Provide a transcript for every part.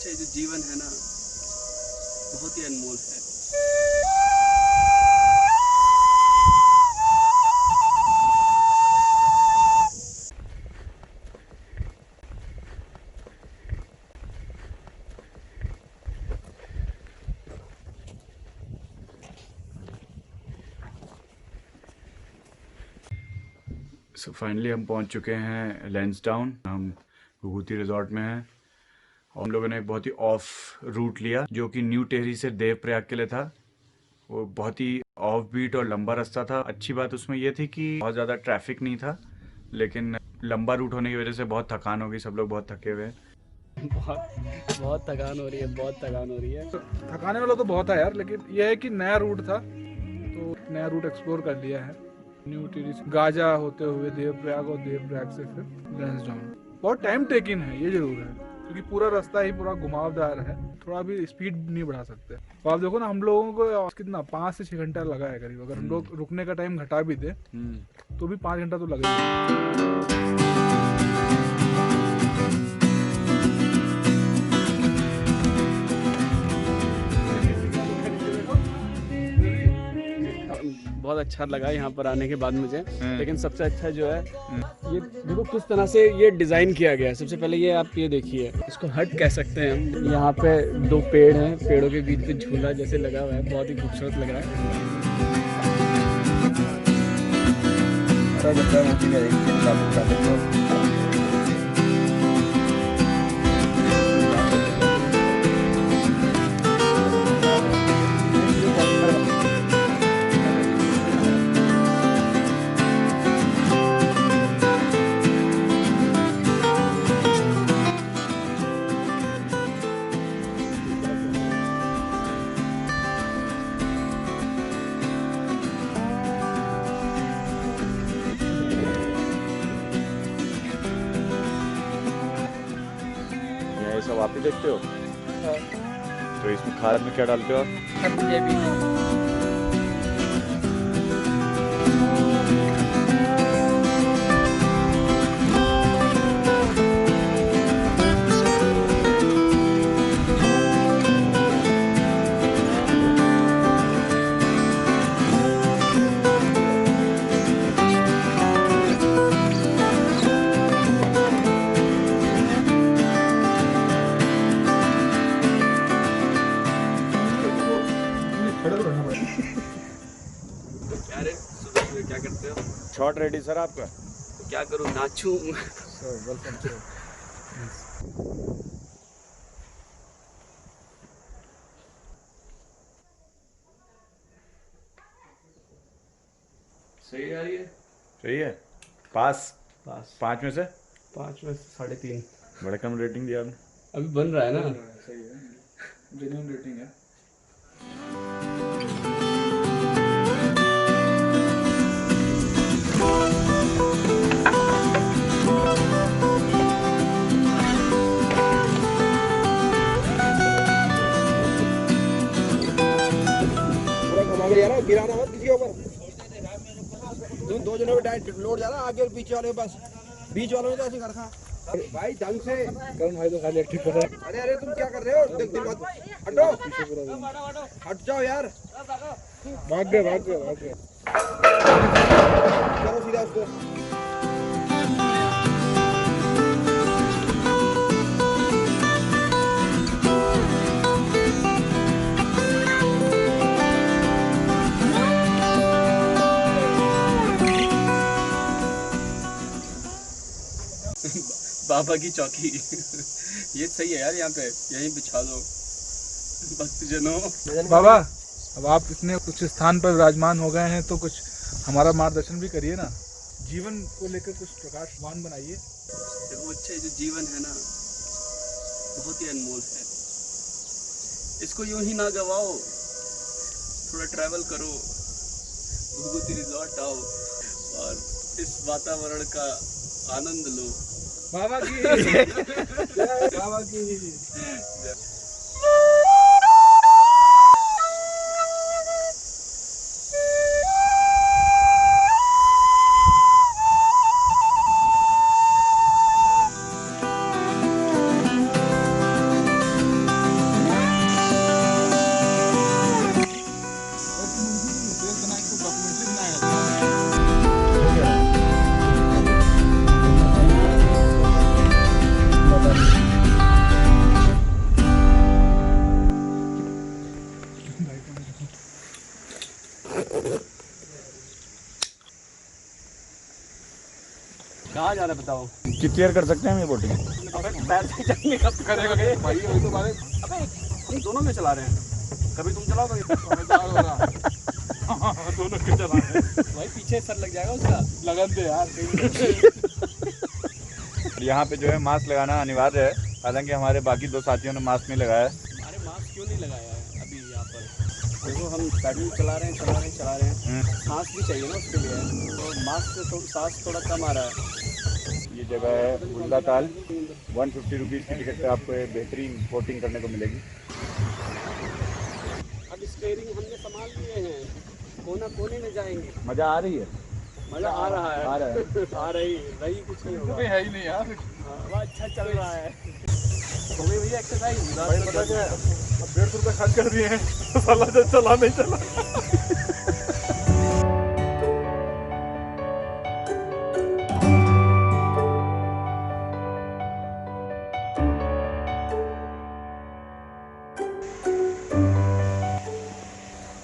अच्छा जो जीवन है ना बहुत ही अनमोल है। सो फाइनली हम पहुंच चुके हैं लैंसडाउन। हम विभूति रिजॉर्ट में हैं और हम लोगों ने एक बहुत ही ऑफ रूट लिया जो कि न्यू टेहरी से देवप्रयाग के लिए था। वो बहुत ही ऑफ बीट और लंबा रास्ता था। अच्छी बात उसमें यह थी कि बहुत ज़्यादा ट्रैफिक नहीं था, लेकिन लंबा रूट होने की वजह से बहुत थकान हो गई। सब लोग बहुत थके हुए हैं। बहुत बहुत थकान हो रही है, बहुत थकान हो रही है। थकाने वाला तो बहुत है यार, लेकिन यह है कि नया रूट था तो नया रूट एक्सप्लोर कर लिया है। न्यू टिहरी से गाजा होते हुए देवप्रयाग और देवप्रयाग से फिर लैंसडाउन। बहुत टाइम टेकिंग है, ये जरूर है, क्योंकि पूरा रास्ता ही पूरा घुमावदार है। थोड़ा भी स्पीड नहीं बढ़ा सकते। तो आप देखो ना, हम लोगों को कितना 5 से 6 घंटा लगा है करीब। अगर हम लोग रुकने का टाइम घटा भी दे तो भी 5 घंटा तो लगेगा। बहुत अच्छा लगा यहाँ पर आने के बाद मुझे। लेकिन सबसे अच्छा जो है ये देखो किस तरह से ये डिज़ाइन किया गया है। सबसे पहले ये आप ये देखिए, इसको हट कह सकते हैं हम। यहाँ पे 2 पेड़ हैं, पेड़ों के बीच में झूला जैसे लगा हुआ है, बहुत ही खूबसूरत लग रहा है। ये सब आप ही देखते हो? तो इसमें खाद में क्या डालते हो आप? क्या रे, सुबह क्या करते हो? शॉट रेडी सर आपका? तो क्या करूँ, नाचूं? सही आ रही है। सही है। पास? पास 5 में से? 5 में से 3.5। बड़ा कम रेटिंग दिया आपने। अभी बन रहा है ना। सही है, जेन्युइन रेटिंग है। गिराना मत किसी के ऊपर। दो जनों पे डायरेक्ट लोड जा रहा है, आगे और पीछे वाले के पास। बीच वालों ने तो ऐसे कर रखा भाई ढंग से। करण भाई तो खाली एक्टिव कर रहा है। अरे अरे तुम क्या कर रहे हो? देख दिल मत हटो, हट जाओ यार। भाग गए भाग गए भाग गए। चलो सीधा उसको। बाबा की चौकी। ये सही है यार, यहाँ पे यहीं बिछा दो भक्तजनों। बाबा, अब आप इतने कुछ स्थान पर विराजमान हो गए हैं तो कुछ हमारा मार्गदर्शन भी करिए ना। जीवन को लेकर कुछ प्रकाशवान बनाइए। देखो अच्छा जो जीवन है ना बहुत ही अनमोल है। इसको यूं ही ना गवाओ, थोड़ा ट्रैवल करो, विभूति रिजॉर्ट आओ और इस वातावरण का आनंद लो। बाबा की बाबा की। कहाँ जाना है बताओ? कितनी देर कर सकते हैं हम ये बोटिंग? अबे पैर से चलने कब करेगा भाई? वही तो बात है। अबे तुम दोनों में चला रहे हैं, कभी तुम चलाओ कभी दोनों के चला रहे हैं भाई, पीछे सर लग जाएगा उसका। लगन दे यार। यहाँ पे जो है मास्क लगाना अनिवार्य है, हालांकि हमारे बाकी 2 साथियों ने मास्क नहीं लगाया है। अरे मास्क क्यों नहीं लगाया है अभी यहाँ पर? देखो हम पैडल चला रहे हैं सांस भी चाहिए ना उसके लिए, तो मास्क से सांस थोड़ा कम आ रहा है। ये जगह है बुल्ला ताल। 150 रुपीज़ की टिकट पे आपको ये बेहतरीन बोटिंग करने को मिलेगी। अब स्टीयरिंग हमने संभाल लिए हैं, कोना कोने में जाएंगे। मज़ा आ रही है? मजा आ रहा है, आ रहा है। आ रही कुछ नहीं होगा। है ही नहीं यार। वो अच्छा चल रहा है। तो भाई भैया एक्सरसाइज भाई पता क्या है, अब 150 रुपये खर्च कर दिए हैं, साला जो चला नहीं चला।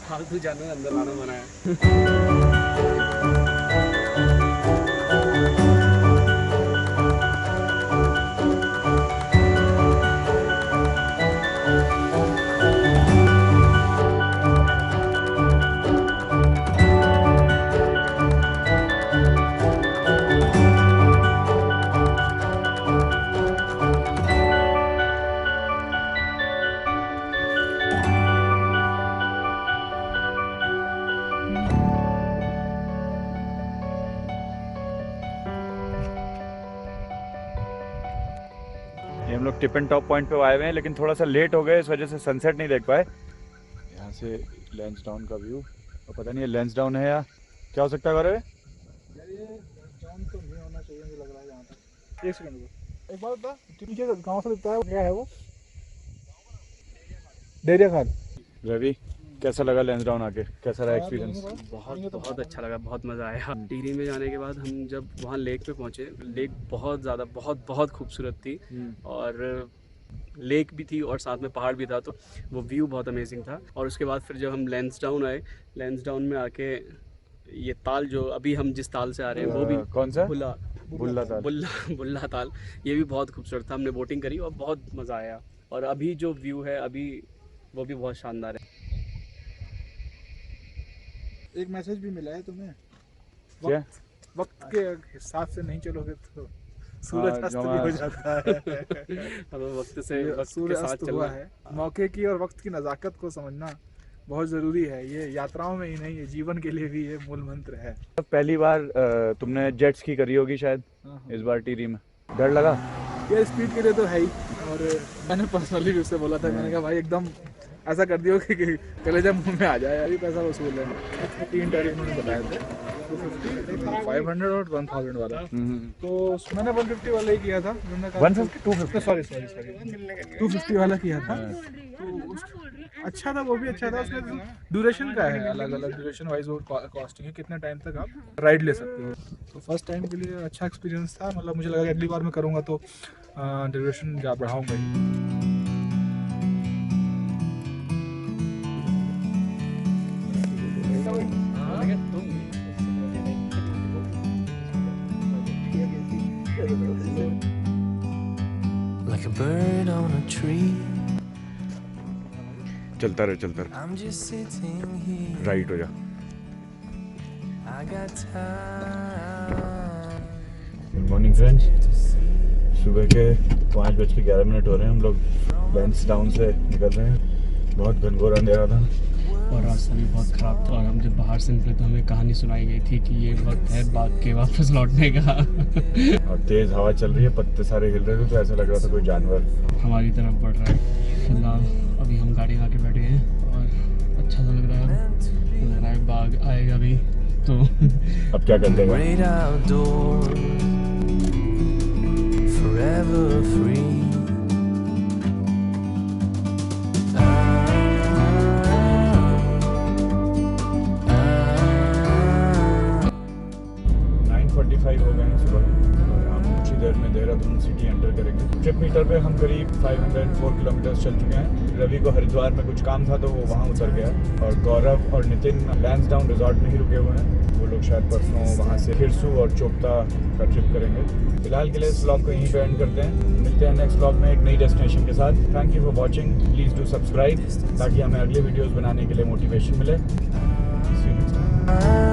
फालतू जानवर अंदर लाना मना है। ये हम लोग टिप एंड टॉप पॉइंट पे आए हुए हैं, लेकिन थोड़ा सा लेट हो गए, इस वजह से सनसेट नहीं देख पाए। यहाँ से लैंसडाउन का व्यू, और पता नहीं ये लैंसडाउन है या क्या हो सकता है। गौरव यार ये जाम तो नहीं होना चाहिए मुझे लग रहा है यहाँ तक। एक सेकंड रुको, एक बात बता, पीछे गाँव से दिखता है, क्या है वो? डेरिया खाल। रवि, कैसा लगा लैंसडाउन आके? कैसा रहा एक्सपीरियंस? बहुत अच्छा लगा, बहुत मज़ा आया। टिहरी में जाने के बाद हम जब वहाँ लेक पे पहुँचे, लेक बहुत ज़्यादा बहुत खूबसूरत थी, और लेक भी थी और साथ में पहाड़ भी था, तो वो व्यू बहुत अमेजिंग था। और उसके बाद फिर जब हम लैंसडाउन आए, लैंसडाउन में आके ये ताल जो अभी हम जिस ताल से आ रहे हैं वो भी कौन सा? बुल्ला ताल, ये भी बहुत खूबसूरत था। हमने बोटिंग करी और बहुत मज़ा आया। और अभी जो व्यू है अभी वो भी बहुत शानदार है। एक मैसेज भी मिला है तुम्हें, क्या? वक्त के हिसाब से नहीं चलोगे तो सूरज अस्त भी हो जाता है। हमें वक्त के सूरज साथ अस्त चलना हुआ है। मौके की और वक्त की नज़ाकत को समझना बहुत ज़रूरी है। ये यात्राओं में ही नहीं, ये जीवन के लिए भी ये मूल मंत्र है। पहली बार तुमने जेट स्की करी होगी शायद इस बार टिहरी में, डर लगा? ये स्पीड के लिए तो है ही, और मैंने पर्सनली भी उससे बोला था, मैंने कहा भाई एकदम ऐसा कर दियो कि कलेजा मुंह में आ जाए, अभी पैसा वसूल है। 3 टैरिफ उन्होंने बताए थे, 250, 500 और 1000 वाला। तो मैंने 150 वाला ही किया था। 150 250 सॉरी 250 वाला किया था। तो अच्छा था, वो भी अच्छा था। उसमें ड्यूरेशन का है, अलग अलग ड्यूरेशन वाइज वो कॉस्टिंग है, कितने टाइम तक आप राइड ले सकते हो। तो फर्स्ट टाइम के लिए अच्छा एक्सपीरियंस था। मतलब मुझे लगा कि अगली बार मैं करूँगा तो ड्यूरेशन जा बढ़ाऊँगा ही। Like a bird on a tree. चलता रहे I'm just sitting here. Right हो जा। I got time. Good morning friends, सुबह के 5:11 हो रहे हैं। हम लोग लैंसडाउन से निकल रहे हैं। बहुत घनघोर अंधेरा था और रास्ता भी बहुत ख़राब था। और हम जब बाहर से निकले तो हमें कहानी सुनाई गई थी कि ये वक्त है भाग के वापस लौटने का। और तेज़ हवा चल रही है, पत्ते सारे हिल रहे थे, तो ऐसा लग रहा था कोई जानवर हमारी तरफ बढ़ रहा है। फिलहाल अभी हम गाड़ी ला के बैठे हैं और अच्छा सा लग रहा है बाघ आएगा भी तो अब क्या करते हैं? Great outdoors. Forever free. 9:45 हो गए हैं सुबह, और हम पहुंचे देर में देहरादून सिटी एंटर करेंगे। ट्रिप मीटर पे हम करीब 504 किलोमीटर चल चुके हैं। रवि को हरिद्वार में कुछ काम था तो वो वहाँ उतर गया, और गौरव और नितिन लैंसडाउन रिजॉर्ट में ही रुके हुए हैं। वो लोग शायद परसों वहाँ से खिरसू और चोपता का ट्रिप करेंगे। फिलहाल के लिए इस व्लॉग को यहीं पे एंड करते हैं। मिलते हैं नेक्स्ट व्लॉग में एक नई डेस्टिनेशन के साथ। Thank you for watching, please do subscribe ताकि हमें अगले वीडियोज़ बनाने के लिए मोटिवेशन मिले। See you next time.